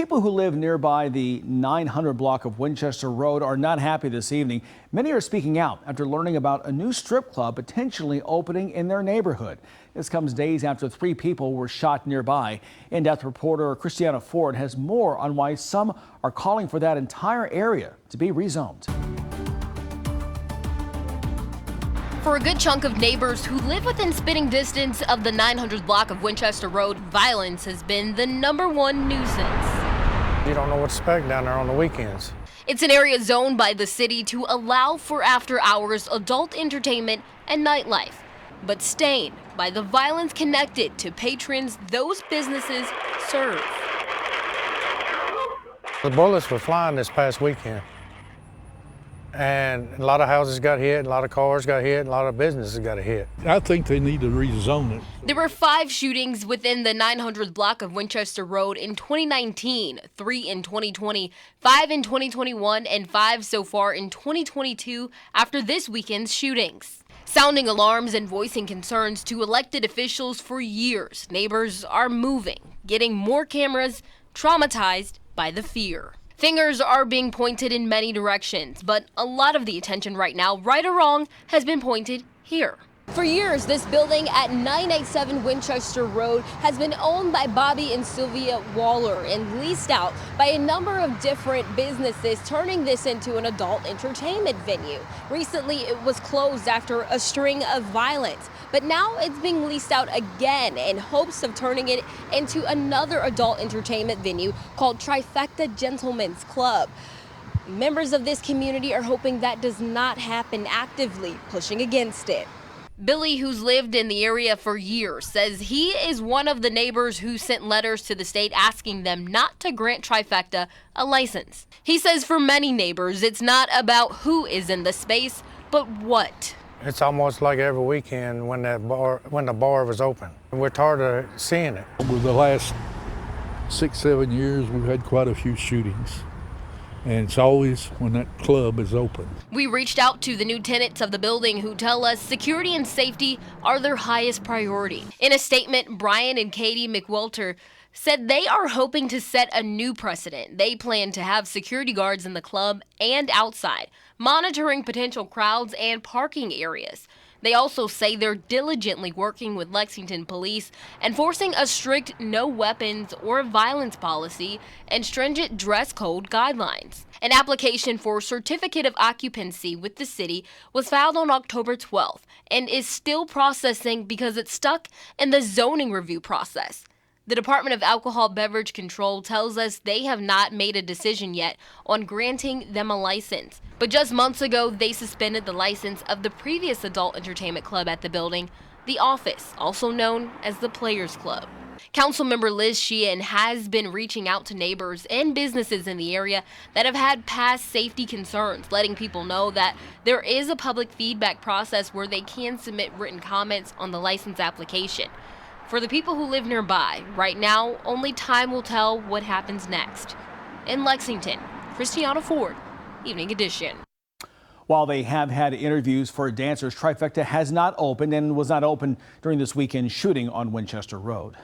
people who live nearby the 900 block of Winchester Road are not happy this evening. Many are speaking out after learning about a new strip club potentially opening in their neighborhood. This comes days after 3 people were shot nearby. In-depth reporter Christiana Ford has more on why some are calling for that entire area to be rezoned. For a good chunk of neighbors who live within spitting distance of the 900 block of Winchester Road, violence has been the #1 nuisance. You don't know what to expect down there on the weekends. It's an area zoned by the city to allow for after-hours adult entertainment and nightlife, but stained by the violence connected to patrons those businesses serve. The bullets were flying this past weekend. And a lot of houses got hit, a lot of cars got hit, a lot of businesses got hit. I think they need to rezone it. There were 5 shootings within the 900 block of Winchester Road in 2019, 3 in 2020, 5 in 2021, and 5 so far in 2022 after this weekend's shootings. Sounding alarms and voicing concerns to elected officials for years, neighbors are moving, getting more cameras, traumatized by the fear. Fingers are being pointed in many directions, but a lot of the attention right now, right or wrong, has been pointed here. For years, this building at 987 Winchester Road has been owned by Bobby and Sylvia Waller and leased out by a number of different businesses, turning this into an adult entertainment venue. Recently, it was closed after a string of violence, but now it's being leased out again in hopes of turning it into another adult entertainment venue called Trifecta Gentlemen's Club. Members of this community are hoping that does not happen, actively pushing against it. Billy, who's lived in the area for years, says he is one of the neighbors who sent letters to the state asking them not to grant Trifecta a license. He says for many neighbors, it's not about who is in the space, but what. It's almost like every weekend when the bar was open. We're tired of seeing it. Over the last 6-7 years, we've had quite a few shootings. And it's always when that club is open. We reached out to the new tenants of the building who tell us security and safety are their highest priority. In a statement, Brian and Katie McWelter said they are hoping to set a new precedent. They plan to have security guards in the club and outside, monitoring potential crowds and parking areas. They also say they're diligently working with Lexington police, enforcing a strict no weapons or violence policy and stringent dress code guidelines. An application for certificate of occupancy with the city was filed on October 12th and is still processing because it's stuck in the zoning review process. The Department of Alcohol Beverage Control tells us they have not made a decision yet on granting them a license. But just months ago, they suspended the license of the previous adult entertainment club at the building, The Office, also known as the Players Club. Councilmember Liz Sheehan has been reaching out to neighbors and businesses in the area that have had past safety concerns, letting people know that there is a public feedback process where they can submit written comments on the license application. For the people who live nearby, right now, only time will tell what happens next. In Lexington, Christiana Ford, Evening Edition. While they have had interviews for dancers, Trifecta has not opened and was not open during this weekend shooting on Winchester Road.